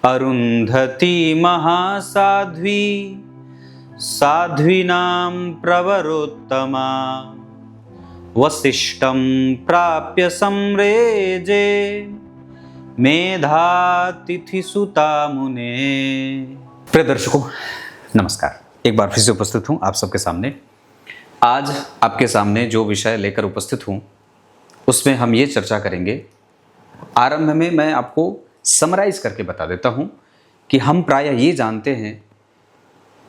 अरुन्धती महासाध्वी साध्वीनां प्रवरोत्तमा वसिष्ठं प्राप्य संरेजे मेधातिथिसुता मुने। प्रिय दर्शकों नमस्कार, एक बार फिर से उपस्थित हूँ आप सबके सामने। आज आपके सामने जो विषय लेकर उपस्थित हूँ उसमें हम ये चर्चा करेंगे। आरंभ में मैं आपको समराइज करके बता देता हूँ कि हम प्रायः ये जानते हैं,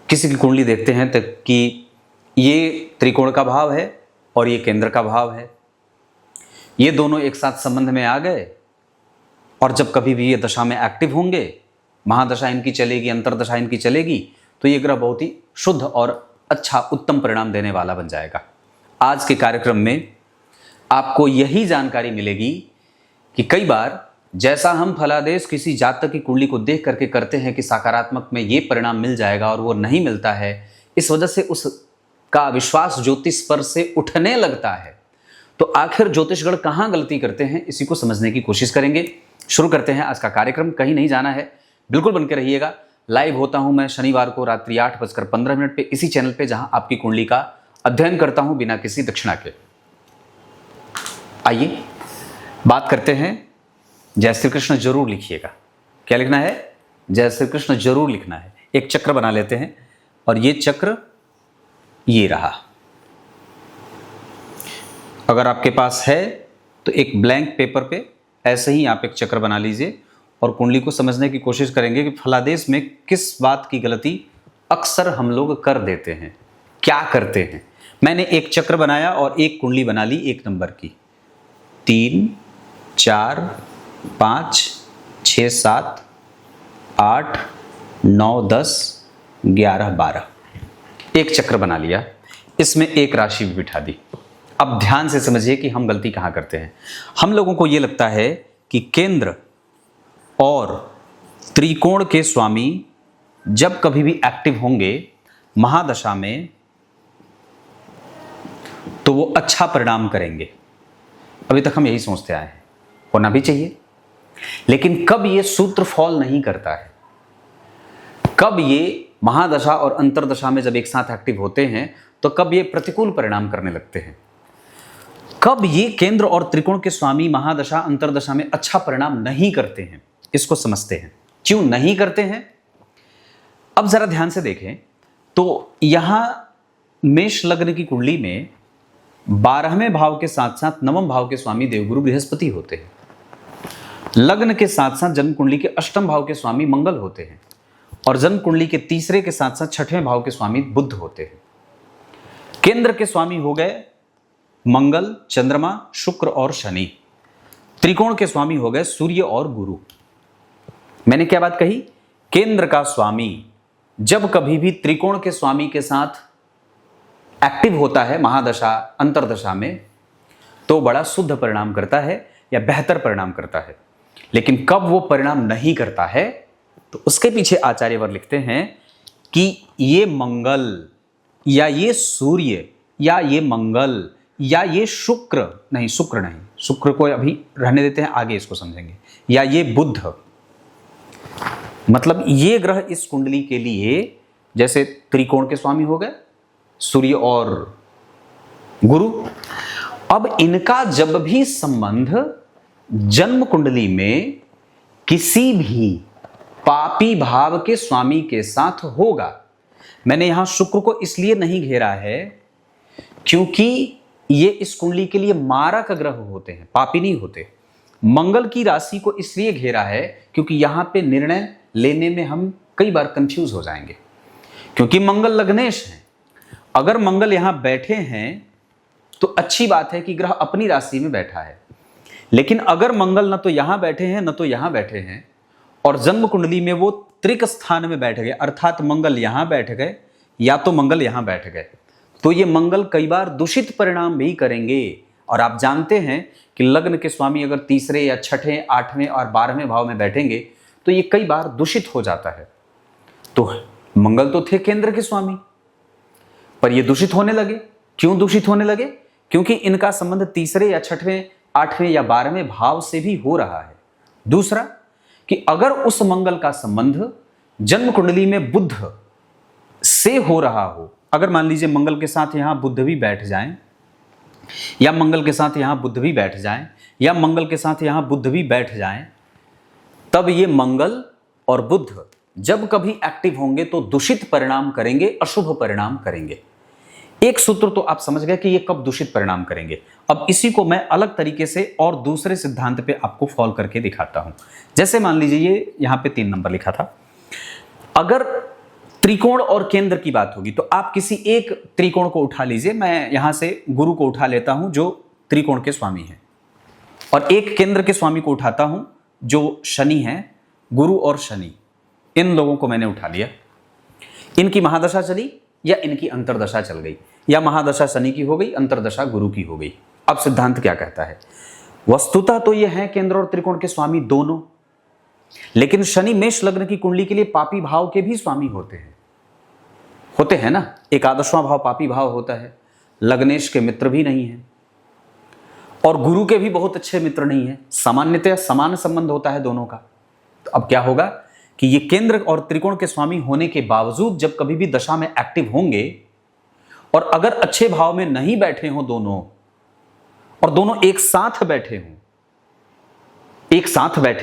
किसी की कुंडली देखते हैं तो कि ये त्रिकोण का भाव है और ये केंद्र का भाव है, ये दोनों एक साथ संबंध में आ गए और जब कभी भी ये दशा में एक्टिव होंगे, महादशा इनकी चलेगी, अंतरदशा इनकी चलेगी, तो ये ग्रह बहुत ही शुद्ध और अच्छा उत्तम परिणाम देने वाला बन जाएगा। आज के कार्यक्रम में आपको यही जानकारी मिलेगी कि कई बार जैसा हम फलादेश किसी जातक की कुंडली को देख करके करते हैं कि सकारात्मक में ये परिणाम मिल जाएगा और वो नहीं मिलता है, इस वजह से उसका विश्वास ज्योतिष पर से उठने लगता है। तो आखिर ज्योतिषगण कहाँ गलती करते हैं, इसी को समझने की कोशिश करेंगे। शुरू करते हैं आज का कार्यक्रम। कहीं नहीं जाना है, बिल्कुल बनके रहिएगा। लाइव होता हूं मैं शनिवार को रात्रि 8:15 पे इसी चैनल पे, जहां आपकी कुंडली का अध्ययन करता हूं बिना किसी दक्षिणा के। आइए बात करते हैं। जय श्री कृष्ण जरूर लिखिएगा। क्या लिखना है? जय श्री कृष्ण जरूर लिखना है। एक चक्र बना लेते हैं और ये चक्र ये रहा। अगर आपके पास है तो एक ब्लैंक पेपर पे ऐसे ही आप एक चक्र बना लीजिए और कुंडली को समझने की कोशिश करेंगे कि फलादेश में किस बात की गलती अक्सर हम लोग कर देते हैं, क्या करते हैं। मैंने एक चक्र बनाया और एक कुंडली बना ली 1 नंबर की। 3, 4, 5, 6, 7, 8, 9, 10, 11, 12 एक चक्र बना लिया। इसमें एक राशि भी बिठा दी। अब ध्यान से समझिए कि हम गलती कहाँ करते हैं। हम लोगों को ये लगता है कि केंद्र और त्रिकोण के स्वामी जब कभी भी एक्टिव होंगे महादशा में तो वो अच्छा परिणाम करेंगे। अभी तक हम यही सोचते आए हैं, होना भी चाहिए। लेकिन कब ये सूत्र फॉल नहीं करता है, कब ये महादशा और अंतरदशा में जब एक साथ एक्टिव होते हैं तो कब ये प्रतिकूल परिणाम करने लगते हैं, कब ये केंद्र और त्रिकोण के स्वामी महादशा अंतरदशा में अच्छा परिणाम नहीं करते हैं, इसको समझते हैं। क्यों नहीं करते हैं? अब जरा ध्यान से देखें तो यहां मेष लग्न की कुंडली में 12वें भाव के साथ साथ 9वें भाव के स्वामी देवगुरु बृहस्पति होते हैं। लग्न के साथ साथ जन्म कुंडली के 8वें भाव के स्वामी मंगल होते हैं और जन्म कुंडली के तीसरे के साथ साथ 6वें भाव के स्वामी बुध होते हैं। केंद्र के स्वामी हो गए मंगल, चंद्रमा, शुक्र और शनि। त्रिकोण के स्वामी हो गए सूर्य और गुरु। मैंने क्या बात कही? केंद्र का स्वामी जब कभी भी त्रिकोण के स्वामी के साथ एक्टिव होता है महादशा अंतरदशा में तो बड़ा शुद्ध परिणाम करता है या बेहतर परिणाम करता है। लेकिन कब वो परिणाम नहीं करता है तो उसके पीछे आचार्यवर लिखते हैं कि ये मंगल या ये सूर्य या ये मंगल या ये शुक्र नहीं, शुक्र को अभी रहने देते हैं, आगे इसको समझेंगे, या ये बुध, मतलब ये ग्रह इस कुंडली के लिए जैसे त्रिकोण के स्वामी हो गए सूर्य और गुरु। अब इनका जब भी संबंध जन्म कुंडली में किसी भी पापी भाव के स्वामी के साथ होगा। मैंने यहां शुक्र को इसलिए नहीं घेरा है क्योंकि ये इस कुंडली के लिए मारक ग्रह होते हैं, पापी नहीं होते। मंगल की राशि को इसलिए घेरा है क्योंकि यहां पे निर्णय लेने में हम कई बार कंफ्यूज हो जाएंगे, क्योंकि मंगल लग्नेश है। अगर मंगल यहां बैठे हैं तो अच्छी बात है कि ग्रह अपनी राशि में बैठा है, लेकिन अगर मंगल न तो यहां बैठे हैं न तो यहां बैठे हैं और जन्म कुंडली में वो त्रिक स्थान में बैठ गए, अर्थात मंगल यहां बैठ गए या तो मंगल यहां बैठ गए, तो ये मंगल कई बार दूषित परिणाम भी करेंगे। और आप जानते हैं कि लग्न के स्वामी अगर तीसरे या छठे, 8वें और 12वें भाव में बैठेंगे तो ये कई बार दूषित हो जाता है। तो मंगल तो थे केंद्र के स्वामी, पर ये दूषित होने लगे। क्यों दूषित होने लगे? क्योंकि इनका संबंध तीसरे या छठवें, 8वें या 12वें भाव से भी हो रहा है। दूसरा कि अगर उस मंगल का संबंध जन्म कुंडली में बुध से हो रहा हो, अगर मान लीजिए मंगल के साथ यहां बुध भी बैठ जाएं, या मंगल के साथ यहां बुध भी बैठ जाएं, या मंगल के साथ यहां बुध भी बैठ जाएं, तब ये मंगल और बुध जब कभी एक्टिव होंगे तो दूषित परिणाम करेंगे, अशुभ परिणाम करेंगे। एक सूत्र तो आप समझ गए कि ये कब दूषित परिणाम करेंगे। अब इसी को मैं अलग तरीके से और दूसरे सिद्धांत पे आपको फॉलो करके दिखाता हूं। जैसे मान लीजिए ये यहां पे 3 नंबर लिखा था, अगर त्रिकोण और केंद्र की बात होगी तो आप किसी एक त्रिकोण को उठा लीजिए। मैं यहां से गुरु को उठा लेता हूं जो त्रिकोण के स्वामी है, और एक केंद्र के स्वामी को उठाता हूं जो शनि है। गुरु और शनि, इन लोगों को मैंने उठा लिया। इनकी महादशा चली या इनकी अंतरदशा चल गई, या महादशा शनि की हो गई, अंतरदशा गुरु की हो गई। अब सिद्धांत क्या कहता है? वस्तुतः तो ये है केंद्र और त्रिकोण के स्वामी दोनों, लेकिन शनि मेष लग्न की कुंडली के लिए पापी भाव के भी स्वामी होते हैं ना। एकादशवां भाव पापी भाव होता है, लग्नेश के मित्र भी नहीं है, और गुरु के भी बहुत अच्छे मित्र नहीं है। सामान्यतः समान संबंध होता है दोनों का। तो अब क्या होगा कि ये केंद्र और त्रिकोण के स्वामी होने के बावजूद जब कभी भी दशा में एक्टिव होंगे, और अगर अच्छे भाव में नहीं बैठे हों दोनों, और दोनों एक साथ बैठे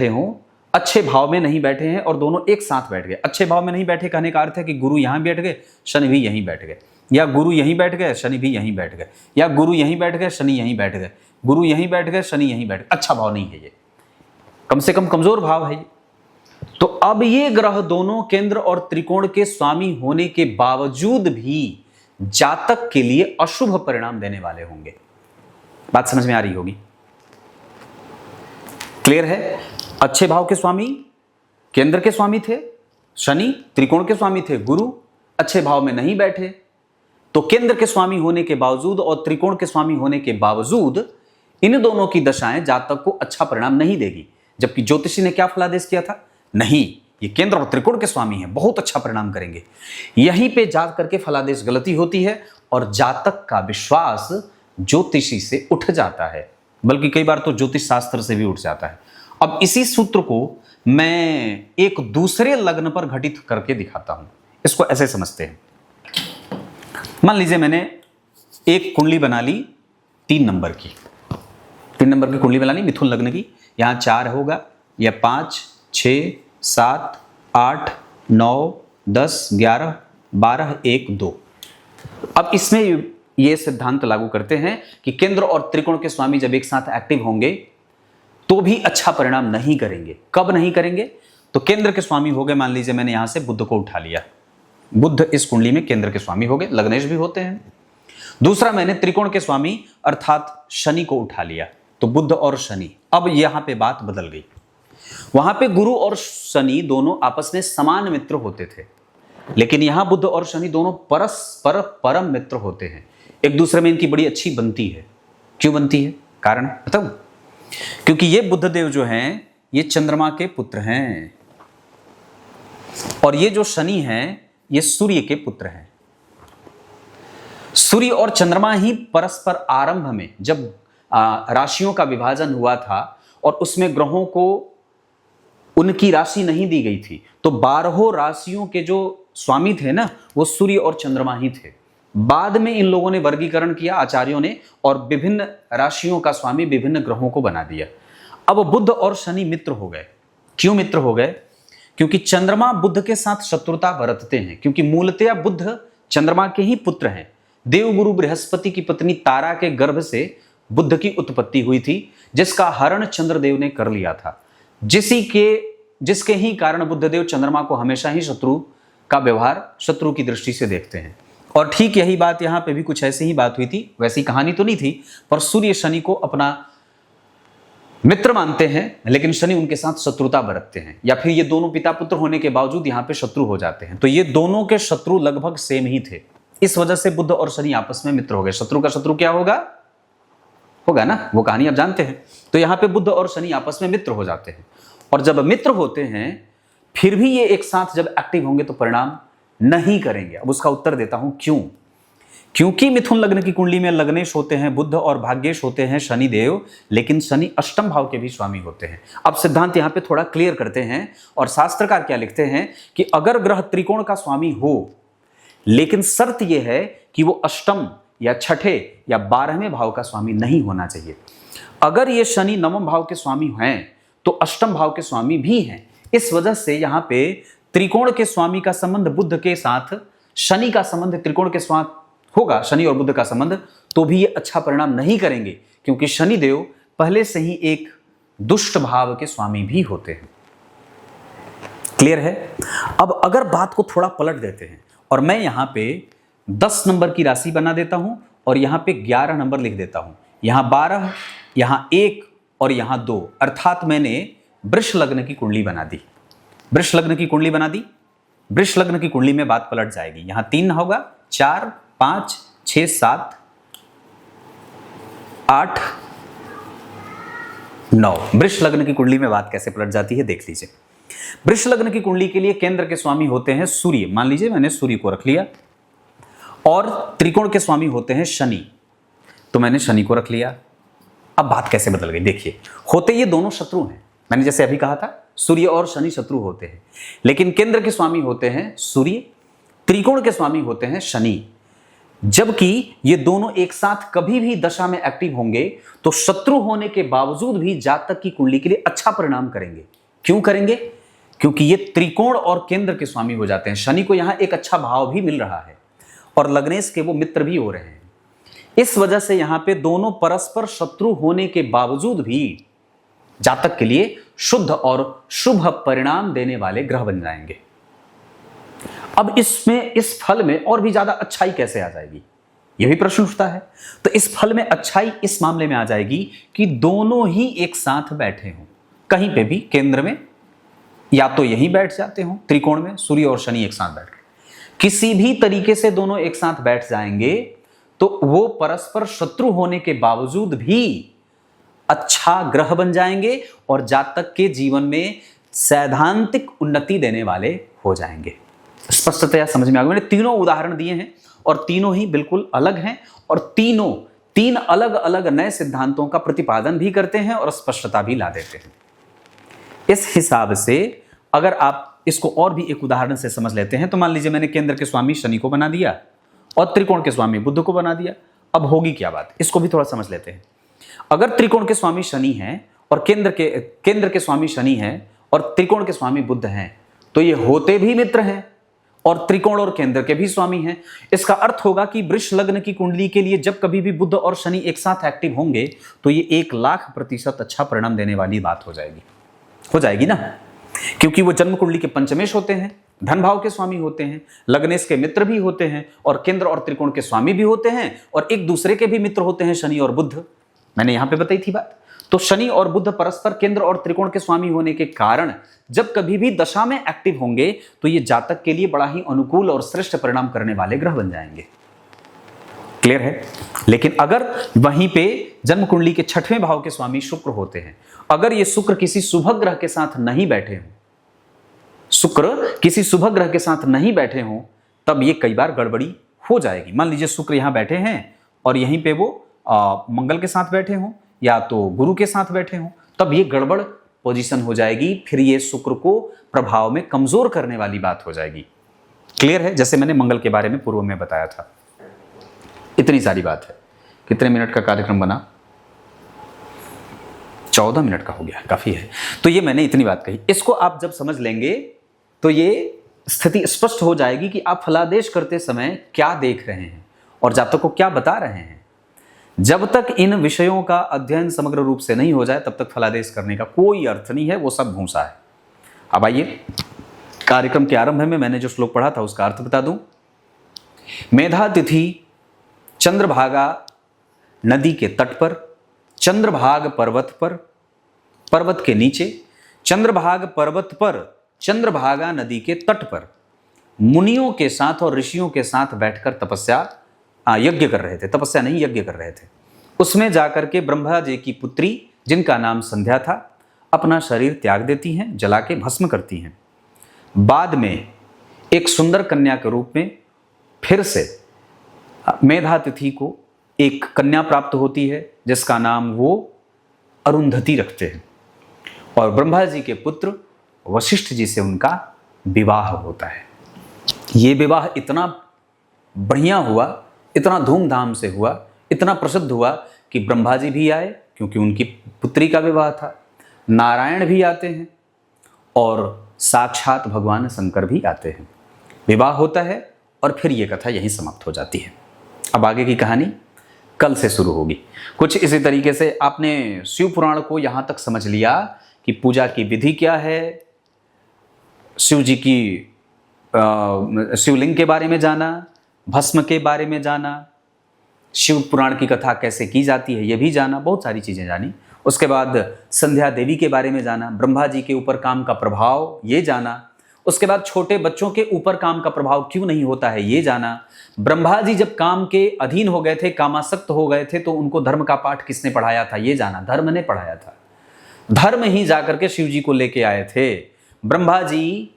हों, अच्छे भाव में नहीं बैठे हैं और दोनों एक साथ बैठ गए। अच्छे भाव में नहीं बैठे कहने का अर्थ है कि गुरु यहां बैठ गए, शनि भी यहीं बैठ गए, या गुरु यहीं बैठ गए, शनि भी यहीं बैठ गए, या गुरु यहीं बैठ गए, शनि यहीं बैठ गए, गुरु यहीं बैठ गए, शनि यहीं बैठ गए। अच्छा भाव नहीं है ये, कम से कम कमजोर भाव है ये। तो अब ये ग्रह दोनों केंद्र और त्रिकोण के स्वामी होने के बावजूद भी जातक के लिए अशुभ परिणाम देने वाले होंगे। बात समझ में आ रही होगी, क्लियर है? अच्छे भाव के स्वामी केंद्र के स्वामी थे शनि, त्रिकोण के स्वामी थे गुरु, अच्छे भाव में नहीं बैठे, तो केंद्र के स्वामी होने के बावजूद और त्रिकोण के स्वामी होने के बावजूद इन दोनों की दशाएं जातक को अच्छा परिणाम नहीं देगी। जबकि ज्योतिषी ने क्या फलादेश किया था? नहीं, ये केंद्र और त्रिकोण के स्वामी हैं, बहुत अच्छा परिणाम करेंगे। यहीं पे जा करके फलादेश गलती होती है और जातक का विश्वास ज्योतिषी से उठ जाता है, बल्कि कई बार तो ज्योतिष शास्त्र से भी उठ जाता है। अब इसी सूत्र को मैं एक दूसरे लग्न पर घटित करके दिखाता हूं। इसको ऐसे समझते हैं, मान लीजिए मैंने एक कुंडली बना ली 3 नंबर की कुंडली बना ली मिथुन लग्न की। यहां 4 होगा, या 5, 6, 7, 8, 9, 10, 11, 12, 1, 2। अब इसमें ये सिद्धांत लागू करते हैं कि केंद्र और त्रिकोण के स्वामी जब एक साथ एक्टिव होंगे तो भी अच्छा परिणाम नहीं करेंगे। कब नहीं करेंगे? तो केंद्र के स्वामी हो गए, मान लीजिए मैंने यहां से बुध को उठा लिया, बुध इस कुंडली में केंद्र के स्वामी हो गए, लग्नेश भी होते हैं। दूसरा मैंने त्रिकोण के स्वामी अर्थात शनि को उठा लिया, तो बुध और शनि। अब यहां पे बात बदल गई, वहां पे गुरु और शनि दोनों आपस में समान मित्र होते थे, लेकिन यहां बुध और शनि दोनों परस्पर परम मित्र होते हैं। एक दूसरे में इनकी बड़ी अच्छी बनती है। क्यों बनती है? कारण बताऊं? क्योंकि ये बुधदेव जो हैं ये चंद्रमा के पुत्र हैं, और ये जो शनि हैं ये सूर्य के पुत्र हैं। सूर्य और चंद्रमा ही परस्पर आरंभ में जब राशियों का विभाजन हुआ था और उसमें ग्रहों को उनकी राशि नहीं दी गई थी, तो 12 राशियों के जो स्वामी थे ना वो सूर्य और चंद्रमा ही थे। बाद में इन लोगों ने वर्गीकरण किया आचार्यों ने, और विभिन्न राशियों का स्वामी विभिन्न ग्रहों को बना दिया। अब बुध और शनि मित्र हो गए। क्यों मित्र हो गए? क्योंकि चंद्रमा बुध के साथ शत्रुता बरतते हैं, क्योंकि मूलतः बुध चंद्रमा के ही पुत्र हैं। देवगुरु बृहस्पति की पत्नी तारा के गर्भ से बुध की उत्पत्ति हुई थी, जिसका हरण चंद्रदेव ने कर लिया था, जिसके ही कारण बुद्धदेव चंद्रमा को हमेशा ही शत्रु का व्यवहार, शत्रु की दृष्टि से देखते हैं। और ठीक यही बात यहां पे भी कुछ ऐसी ही बात हुई थी। वैसी कहानी तो नहीं थी, पर सूर्य शनि को अपना मित्र मानते हैं, लेकिन शनि उनके साथ शत्रुता बरतते हैं, या फिर ये दोनों पिता पुत्र होने के बावजूद यहां पे शत्रु हो जाते हैं। तो ये दोनों के शत्रु लगभग सेम ही थे, इस वजह से बुध और शनि आपस में मित्र हो गए। शत्रु का शत्रु क्या होगा ना, वो कहानी आप जानते हैं। तो यहां पे बुध और शनि आपस में मित्र हो जाते हैं, और जब मित्र होते हैं फिर भी ये एक साथ जब एक्टिव होंगे तो परिणाम नहीं करेंगे। अब उसका उत्तर देता हूं क्यों। क्योंकि मिथुन लग्न की कुंडली में लग्नेश होते हैं बुध और भाग्येश होते हैं शनि देव, लेकिन शनि अष्टम भाव के भी स्वामी होते हैं। अब सिद्धांत यहां पे थोड़ा क्लियर करते हैं और शास्त्रकार क्या लिखते हैं कि अगर ग्रह त्रिकोण का स्वामी हो, लेकिन शर्त यह है कि वो अष्टम या छठे या 12वें भाव का स्वामी नहीं होना चाहिए। अगर ये शनि नवम भाव के स्वामी हैं तो अष्टम भाव के स्वामी भी हैं। इस वजह से यहां पे त्रिकोण के स्वामी का संबंध बुध के साथ, शनि का संबंध त्रिकोण के साथ होगा, शनि और बुध का संबंध, तो भी ये अच्छा परिणाम नहीं करेंगे, क्योंकि शनि देव पहले से ही एक दुष्ट भाव के स्वामी भी होते हैं। क्लियर है? अब अगर बात को थोड़ा पलट देते हैं और मैं यहां पे 10 नंबर की राशि बना देता हूं और यहां पे 11 नंबर लिख देता हूं, यहां 12, यहां 1 और यहां 2, अर्थात मैंने वृष लग्न की कुंडली बना दी। वृष लग्न की कुंडली बना दी। वृष लग्न की कुंडली में बात पलट जाएगी। यहां 3 होगा, 4, 5, 6, 7, 8, 9। वृष लग्न की कुंडली में बात कैसे पलट जाती है देख लीजिए। वृष लग्न की कुंडली के लिए केंद्र के स्वामी होते हैं सूर्य, मान लीजिए मैंने सूर्य को रख लिया, और त्रिकोण के स्वामी होते हैं शनि, तो मैंने शनि को रख लिया। अब बात कैसे बदल गई देखिए। होते ये दोनों शत्रु हैं, मैंने जैसे अभी कहा था सूर्य और शनि शत्रु होते हैं, लेकिन केंद्र के स्वामी होते हैं सूर्य, त्रिकोण के स्वामी होते हैं शनि। जबकि ये दोनों एक साथ कभी भी दशा में एक्टिव होंगे तो शत्रु होने के बावजूद भी जातक की कुंडली के लिए अच्छा परिणाम करेंगे। क्यों करेंगे? क्योंकि ये त्रिकोण और केंद्र के स्वामी हो जाते हैं। शनि को यहां एक अच्छा भाव भी मिल रहा है और लग्नेश के वो मित्र भी हो रहे हैं। इस वजह से यहां पे दोनों परस्पर शत्रु होने के बावजूद भी जातक के लिए शुद्ध और शुभ परिणाम देने वाले ग्रह बन जाएंगे। अब इसमें, इस फल में और भी ज्यादा अच्छाई कैसे आ जाएगी, यह भी प्रश्न उठता है। तो इस फल में अच्छाई इस मामले में आ जाएगी कि दोनों ही एक साथ बैठे हों, कहीं पे भी केंद्र में, या तो यहीं बैठ जाते हों त्रिकोण में, सूर्य और शनि एक साथ बैठ, किसी भी तरीके से दोनों एक साथ बैठ जाएंगे तो वो परस्पर शत्रु होने के बावजूद भी अच्छा ग्रह बन जाएंगे और जातक के जीवन में सैद्धांतिक उन्नति देने वाले हो जाएंगे। स्पष्टतया समझ में आ गया। मैंने तीनों उदाहरण दिए हैं और तीनों ही बिल्कुल अलग हैं और तीन अलग अलग नए सिद्धांतों का प्रतिपादन भी करते हैं और स्पष्टता भी ला देते हैं। इस हिसाब से अगर आप इसको और भी एक उदाहरण से समझ लेते हैं तो मान लीजिए मैंने केंद्र के स्वामी शनि को बना दिया और त्रिकोण के स्वामी बुध को बना दिया। अब होगी क्या बात, इसको भी थोड़ा समझ लेते हैं। अगर त्रिकोण के स्वामी शनि हैं और केंद्र के स्वामी शनि हैं और त्रिकोण के स्वामी बुध हैं, तो ये होते भी मित्र हैं और त्रिकोण और केंद्र के भी स्वामी हैं। इसका अर्थ होगा कि वृष लग्न की कुंडली के लिए जब कभी भी बुध और शनि एक साथ एक्टिव होंगे तो ये 1,00,000% अच्छा परिणाम देने वाली बात हो जाएगी ना, क्योंकि वो जन्म कुंडली के पंचमेश होते हैं, धन भाव के स्वामी होते हैं, लग्नेश के मित्र भी होते हैं और केंद्र और त्रिकोण के स्वामी भी होते हैं और एक दूसरे के भी मित्र होते हैं शनि और बुध। मैंने यहां पे बताई थी बात। तो शनि और बुध परस्पर केंद्र और त्रिकोण के स्वामी होने के कारण जब कभी भी दशा में एक्टिव होंगे तो ये जातक के लिए बड़ा ही अनुकूल और श्रेष्ठ परिणाम करने वाले ग्रह बन जाएंगे। क्लियर है? लेकिन अगर वहीं पे जन्म कुंडली के 6वें भाव के स्वामी शुक्र होते हैं, अगर ये शुक्र किसी शुभ ग्रह के साथ नहीं बैठे हों, तब ये कई बार गड़बड़ी हो जाएगी। मान लीजिए शुक्र यहां बैठे हैं और यहीं पे वो मंगल के साथ बैठे हों या तो गुरु के साथ बैठे हों, तब ये गड़बड़ पोजीशन हो जाएगी। फिर ये शुक्र को प्रभाव में कमजोर करने वाली बात हो जाएगी। क्लियर है? जैसे मैंने मंगल के बारे में पूर्व में बताया था। इतनी सारी बात है। कितने मिनट का कार्यक्रम बना? 14 मिनट का हो गया, काफी है। तो ये मैंने इतनी बात कही। इसको आप जब समझ लेंगे तो ये स्थिति स्पष्ट हो जाएगी कि आप फलादेश करते समय क्या देख रहे हैं और जातक को क्या बता रहे हैं। जब तक इन विषयों का अध्ययन समग्र रूप से नहीं हो जाए तब तक फलादेश करने का कोई अर्थ नहीं है, वो सब भूसा है। अब आइए, कार्यक्रम के आरंभ में मैंने जो श्लोक पढ़ा था उसका अर्थ बता दूं। मेधा तिथि चंद्रभागा नदी के तट पर, चंद्रभाग पर्वत पर, पर्वत के नीचे, चंद्रभाग पर्वत पर, चंद्रभागा नदी के तट पर मुनियों के साथ और ऋषियों के साथ बैठकर यज्ञ कर रहे थे। तपस्या नहीं, यज्ञ कर रहे थे। उसमें जाकर के ब्रह्मा जी की पुत्री, जिनका नाम संध्या था, अपना शरीर त्याग देती हैं, जला के भस्म करती हैं। बाद में एक सुंदर कन्या के रूप में फिर से मेधा तिथि को एक कन्या प्राप्त होती है जिसका नाम वो अरुंधति रखते हैं, और ब्रह्मा जी के पुत्र वशिष्ठ जी से उनका विवाह होता है। ये विवाह इतना बढ़िया हुआ, इतना धूमधाम से हुआ, इतना प्रसिद्ध हुआ कि ब्रह्मा जी भी आए क्योंकि उनकी पुत्री का विवाह था, नारायण भी आते हैं और साक्षात भगवान शंकर भी आते हैं। विवाह होता है और फिर ये कथा यहीं समाप्त हो जाती है। अब आगे की कहानी कल से शुरू होगी। कुछ इसी तरीके से आपने शिव पुराण को यहाँ तक समझ लिया कि पूजा की विधि क्या है, शिव जी की शिवलिंग के बारे में जाना, भस्म के बारे में जाना, शिव पुराण की कथा कैसे की जाती है ये भी जाना, बहुत सारी चीज़ें जानी। उसके बाद संध्या देवी के बारे में जाना, ब्रह्मा जी के ऊपर काम का प्रभाव ये जाना। उसके बाद छोटे बच्चों के ऊपर काम का प्रभाव क्यों नहीं होता है ये जाना। ब्रह्मा जी जब काम के अधीन हो गए थे, कामासक्त हो गए थे, तो उनको धर्म का पाठ किसने पढ़ाया था ये जाना। धर्म ने पढ़ाया था, धर्म ही जाकर के शिव जी को लेके आए थे। ब्रह्मा जी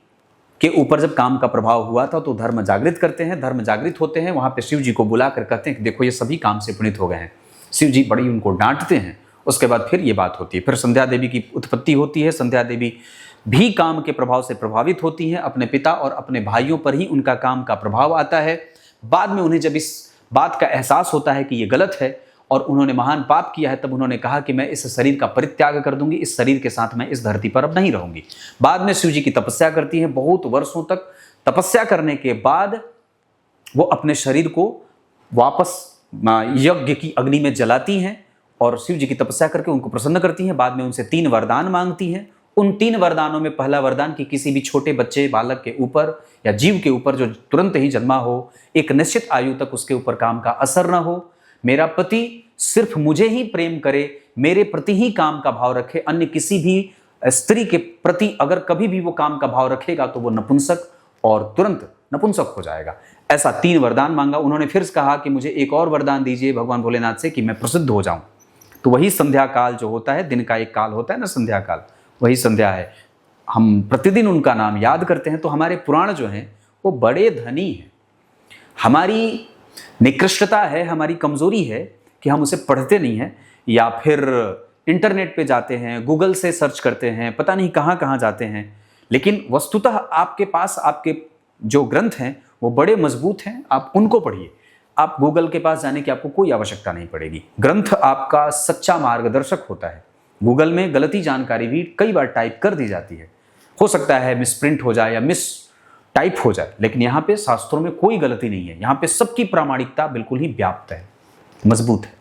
के ऊपर जब काम का प्रभाव हुआ था तो धर्म जागृत करते हैं, धर्म जागृत होते हैं, वहां पे शिव जी को बुला कर कहते हैं कि देखो ये सभी काम से पुनीत हो गए हैं। शिव जी बड़ी उनको डांटते हैं। उसके बाद फिर ये बात होती है, फिर संध्या देवी की उत्पत्ति होती है। संध्या देवी भी काम के प्रभाव से प्रभावित होती हैं, अपने पिता और अपने भाइयों पर ही उनका काम का प्रभाव आता है। बाद में उन्हें जब इस बात का एहसास होता है कि ये गलत है और उन्होंने महान पाप किया है, तब उन्होंने कहा कि मैं इस शरीर का परित्याग कर दूंगी, इस शरीर के साथ मैं इस धरती पर अब नहीं रहूंगी। बाद में शिव जी की तपस्या करती हैं, बहुत वर्षों तक तपस्या करने के बाद वो अपने शरीर को वापस यज्ञ की अग्नि में जलाती हैं और शिव जी की तपस्या करके उनको प्रसन्न करती हैं। बाद में उनसे 3 वरदान मांगती हैं। उन 3 वरदानों में पहला वरदान कि किसी भी छोटे बच्चे, बालक के ऊपर या जीव के ऊपर जो तुरंत ही जन्मा हो, एक निश्चित आयु तक उसके ऊपर काम का असर न हो, मेरा पति सिर्फ मुझे ही प्रेम करे, मेरे प्रति ही काम का भाव रखे, अन्य किसी भी स्त्री के प्रति अगर कभी भी वो काम का भाव रखेगा तो वो नपुंसक और तुरंत नपुंसक हो जाएगा। ऐसा 3 वरदान मांगा। उन्होंने फिर कहा कि मुझे एक और वरदान दीजिए भगवान भोलेनाथ से कि मैं प्रसिद्ध हो जाऊं। तो वही संध्या काल जो होता है, दिन का एक काल होता है ना संध्या काल, वही संध्या है। हम प्रतिदिन उनका नाम याद करते हैं तो हमारे पुराण जो हैं वो बड़े धनी हैं। हमारी निकृष्टता है, हमारी कमजोरी है कि हम उसे पढ़ते नहीं हैं, या फिर इंटरनेट पे जाते हैं, गूगल से सर्च करते हैं, पता नहीं कहाँ कहाँ जाते हैं। लेकिन वस्तुतः आपके पास आपके जो ग्रंथ हैं वो बड़े मजबूत हैं, आप उनको पढ़िए। आप गूगल के पास जाने की आपको कोई आवश्यकता नहीं पड़ेगी। ग्रंथ आपका सच्चा मार्गदर्शक होता है। गूगल में गलती जानकारी भी कई बार टाइप कर दी जाती है, हो सकता है मिसप्रिंट हो जाए या मिस टाइप हो जाए, लेकिन यहाँ पे शास्त्रों में कोई गलती नहीं है। यहाँ पे सबकी प्रामाणिकता बिल्कुल ही व्याप्त है, मजबूत है।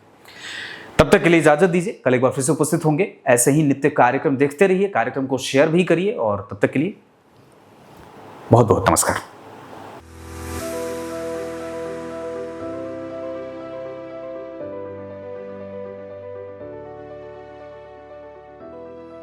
तब तक के लिए इजाजत दीजिए, कल एक बार फिर से उपस्थित होंगे। ऐसे ही नित्य कार्यक्रम देखते रहिए, कार्यक्रम को शेयर भी करिए, और तब तक के लिए बहुत बहुत नमस्कार।